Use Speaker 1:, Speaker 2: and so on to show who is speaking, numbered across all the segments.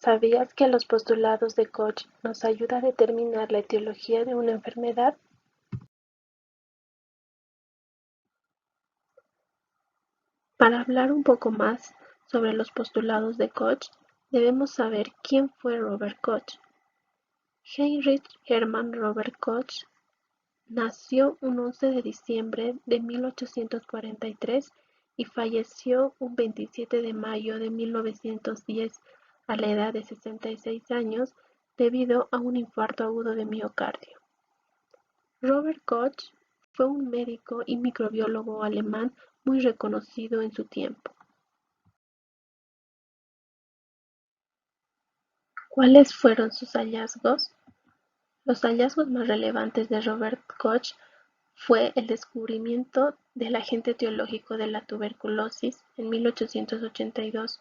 Speaker 1: ¿Sabías que los postulados de Koch nos ayudan a determinar la etiología de una enfermedad? Para hablar un poco más sobre los postulados de Koch, debemos saber quién fue Robert Koch. Heinrich Hermann Robert Koch nació un 11 de diciembre de 1843 y falleció un 27 de mayo de 1910 a la edad de 66 años debido a un infarto agudo de miocardio. Robert Koch fue un médico y microbiólogo alemán muy reconocido en su tiempo. ¿Cuáles fueron sus hallazgos? Los hallazgos más relevantes de Robert Koch fue el descubrimiento del agente etiológico de la tuberculosis en 1882,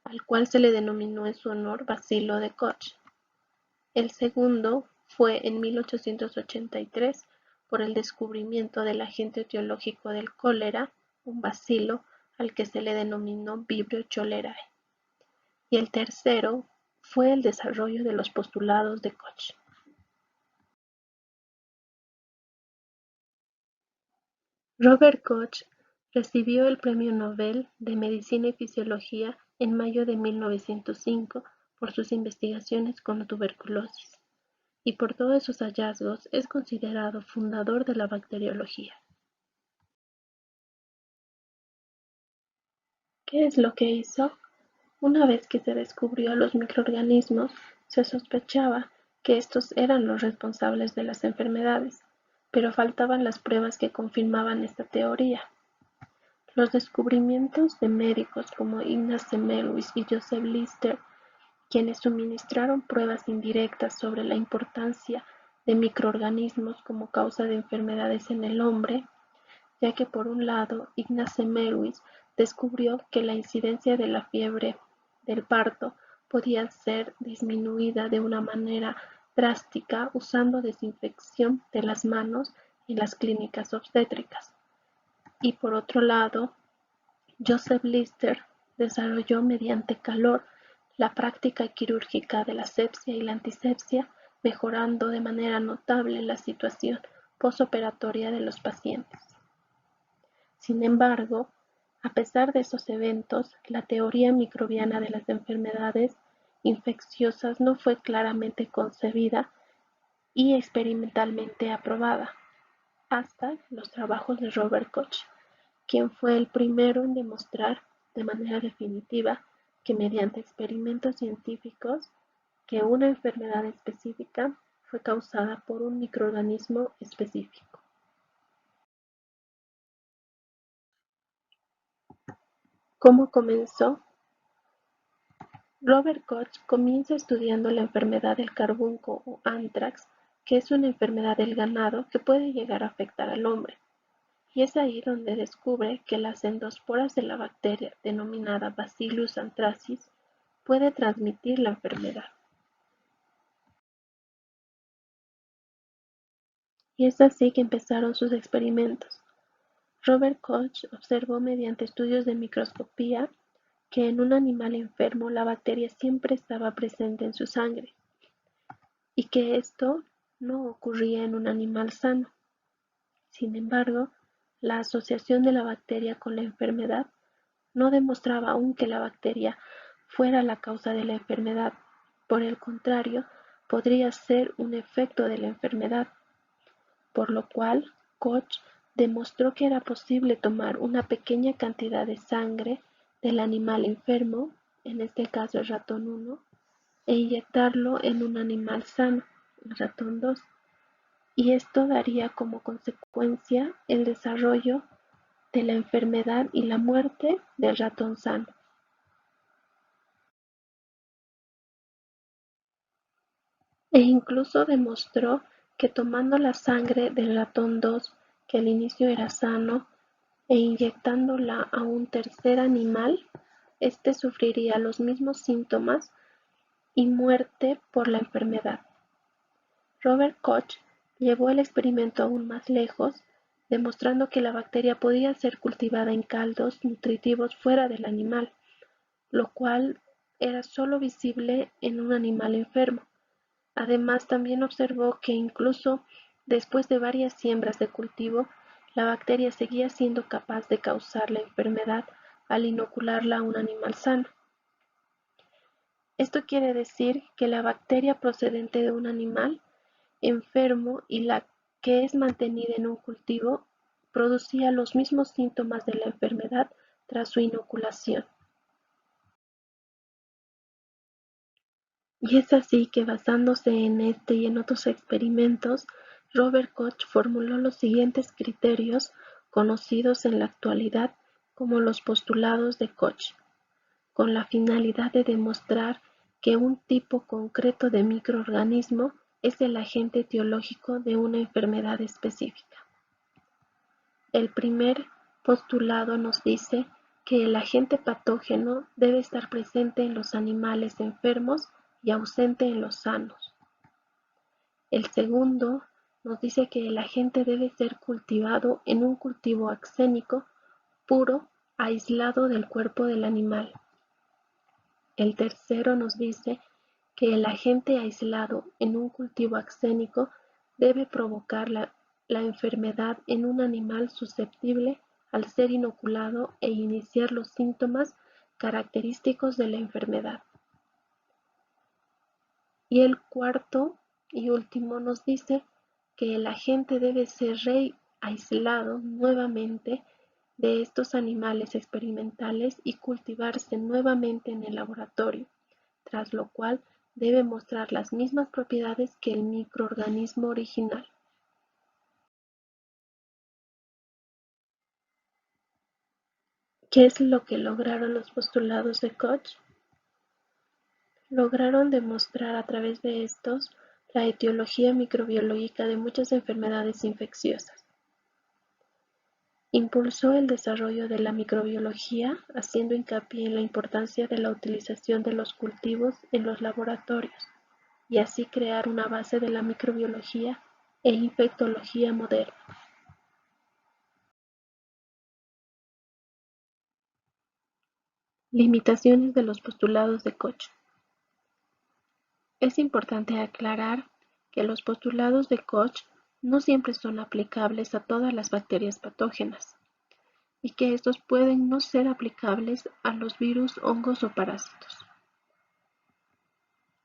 Speaker 1: al cual se le denominó en su honor Bacilo de Koch. El segundo fue en 1883 por el descubrimiento del agente etiológico del cólera, un bacilo al que se le denominó Vibrio cholerae. Y el tercero fue el desarrollo de los postulados de Koch. Robert Koch recibió el Premio Nobel de Medicina y Fisiología en mayo de 1905 por sus investigaciones con la tuberculosis, y por todos sus hallazgos es considerado fundador de la bacteriología. ¿Qué es lo que hizo? Una vez que se descubrió los microorganismos, se sospechaba que estos eran los responsables de las enfermedades, pero faltaban las pruebas que confirmaban esta teoría. Los descubrimientos de médicos como Ignaz Semmelweis y Joseph Lister, quienes suministraron pruebas indirectas sobre la importancia de microorganismos como causa de enfermedades en el hombre, ya que por un lado Ignaz Semmelweis descubrió que la incidencia de la fiebre del parto podía ser disminuida de una manera drástica usando desinfección de las manos en las clínicas obstétricas. Y por otro lado, Joseph Lister desarrolló mediante calor la práctica quirúrgica de la asepsia y la antisepsia, mejorando de manera notable la situación postoperatoria de los pacientes. Sin embargo, a pesar de esos eventos, la teoría microbiana de las enfermedades infecciosas no fue claramente concebida y experimentalmente aprobada, hasta los trabajos de Robert Koch, quien fue el primero en demostrar de manera definitiva que mediante experimentos científicos que una enfermedad específica fue causada por un microorganismo específico. ¿Cómo comenzó? Robert Koch comienza estudiando la enfermedad del carbunco o anthrax, que es una enfermedad del ganado que puede llegar a afectar al hombre. Y es ahí donde descubre que las endosporas de la bacteria denominada Bacillus anthracis puede transmitir la enfermedad. Y es así que empezaron sus experimentos. Robert Koch observó mediante estudios de microscopía que en un animal enfermo la bacteria siempre estaba presente en su sangre y que esto no ocurría en un animal sano. Sin embargo, la asociación de la bacteria con la enfermedad no demostraba aún que la bacteria fuera la causa de la enfermedad. Por el contrario, podría ser un efecto de la enfermedad, por lo cual Koch demostró que era posible tomar una pequeña cantidad de sangre del animal enfermo, en este caso el ratón 1, e inyectarlo en un animal sano, el ratón 2, y esto daría como consecuencia el desarrollo de la enfermedad y la muerte del ratón sano. E incluso demostró que tomando la sangre del ratón 2, que al inicio era sano, e inyectándola a un tercer animal, este sufriría los mismos síntomas y muerte por la enfermedad. Robert Koch llevó el experimento aún más lejos, demostrando que la bacteria podía ser cultivada en caldos nutritivos fuera del animal, lo cual era solo visible en un animal enfermo. Además, también observó que incluso después de varias siembras de cultivo, la bacteria seguía siendo capaz de causar la enfermedad al inocularla a un animal sano. Esto quiere decir que la bacteria procedente de un animal enfermo y la que es mantenida en un cultivo producía los mismos síntomas de la enfermedad tras su inoculación. Y es así que, basándose en este y en otros experimentos, Robert Koch formuló los siguientes criterios, conocidos en la actualidad como los postulados de Koch, con la finalidad de demostrar que un tipo concreto de microorganismo es el agente etiológico de una enfermedad específica. El primer postulado nos dice que el agente patógeno debe estar presente en los animales enfermos y ausente en los sanos. El segundo nos dice que el agente debe ser cultivado en un cultivo axénico puro, aislado del cuerpo del animal. El tercero nos dice que el agente aislado en un cultivo axénico debe provocar la enfermedad en un animal susceptible al ser inoculado e iniciar los síntomas característicos de la enfermedad. Y el cuarto y último nos dice que el agente debe ser aislado nuevamente de estos animales experimentales y cultivarse nuevamente en el laboratorio, tras lo cual debe mostrar las mismas propiedades que el microorganismo original. ¿Qué es lo que lograron los postulados de Koch? Lograron demostrar a través de estos la etiología microbiológica de muchas enfermedades infecciosas. Impulsó el desarrollo de la microbiología, haciendo hincapié en la importancia de la utilización de los cultivos en los laboratorios, y así crear una base de la microbiología e infectología moderna. Limitaciones de los postulados de Koch. Es importante aclarar que los postulados de Koch no siempre son aplicables a todas las bacterias patógenas, y que estos pueden no ser aplicables a los virus, hongos o parásitos.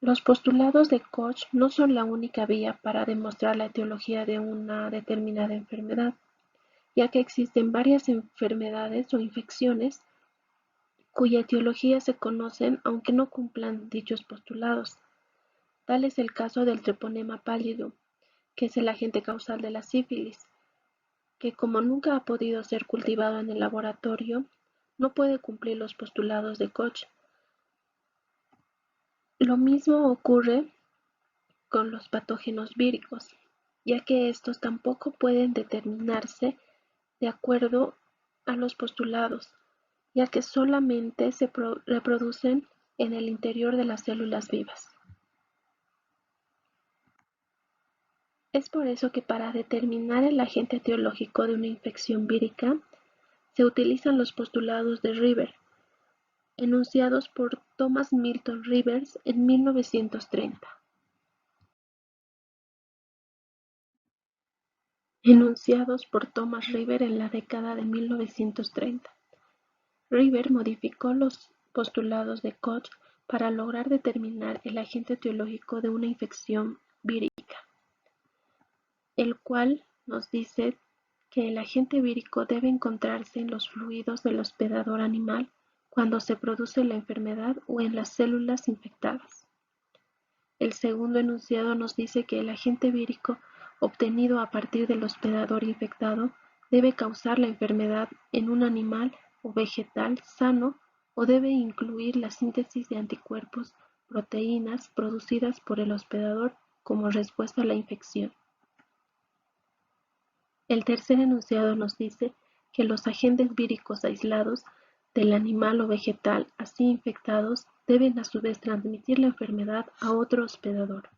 Speaker 1: Los postulados de Koch no son la única vía para demostrar la etiología de una determinada enfermedad, ya que existen varias enfermedades o infecciones cuya etiología se conocen aunque no cumplan dichos postulados. Tal es el caso del treponema pallidum, que es el agente causal de la sífilis, que como nunca ha podido ser cultivado en el laboratorio, no puede cumplir los postulados de Koch. Lo mismo ocurre con los patógenos víricos, ya que estos tampoco pueden determinarse de acuerdo a los postulados, ya que solamente se reproducen en el interior de las células vivas. Es por eso que para determinar el agente etiológico de una infección vírica, se utilizan los postulados de River, enunciados por Thomas Milton Rivers en 1930. Enunciados por Thomas River en la década de 1930. River modificó los postulados de Koch para lograr determinar el agente etiológico de una infección vírica, el cual nos dice que el agente vírico debe encontrarse en los fluidos del hospedador animal cuando se produce la enfermedad o en las células infectadas. El segundo enunciado nos dice que el agente vírico obtenido a partir del hospedador infectado debe causar la enfermedad en un animal o vegetal sano o debe incluir la síntesis de anticuerpos, proteínas producidas por el hospedador como respuesta a la infección. El tercer enunciado nos dice que los agentes víricos aislados del animal o vegetal así infectados deben a su vez transmitir la enfermedad a otro hospedador.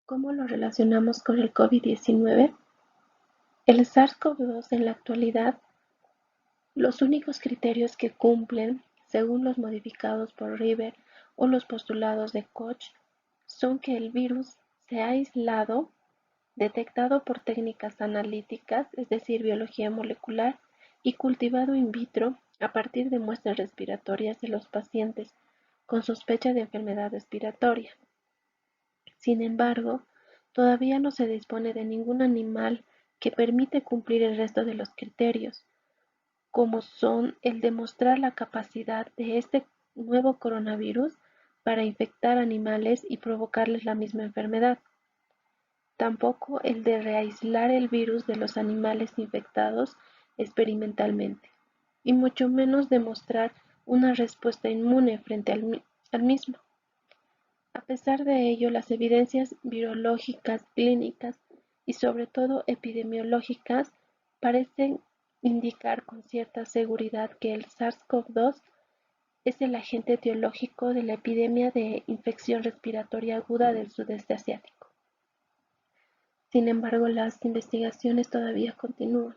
Speaker 1: ¿Cómo lo relacionamos con el COVID-19? El SARS-CoV-2 en la actualidad Los únicos criterios que cumplen, según los modificados por River o los postulados de Koch, son que el virus se ha aislado, detectado por técnicas analíticas, es decir, biología molecular, y cultivado in vitro a partir de muestras respiratorias de los pacientes con sospecha de enfermedad respiratoria. Sin embargo, todavía no se dispone de ningún animal que permite cumplir el resto de los criterios, como son el demostrar la capacidad de este nuevo coronavirus para infectar animales y provocarles la misma enfermedad. Tampoco el de reaislar el virus de los animales infectados experimentalmente, y mucho menos demostrar una respuesta inmune frente al mismo. A pesar de ello, las evidencias virológicas, clínicas y sobre todo epidemiológicas parecen indicar con cierta seguridad que el SARS-CoV-2 es el agente etiológico de la epidemia de infección respiratoria aguda del sudeste asiático. Sin embargo, las investigaciones todavía continúan.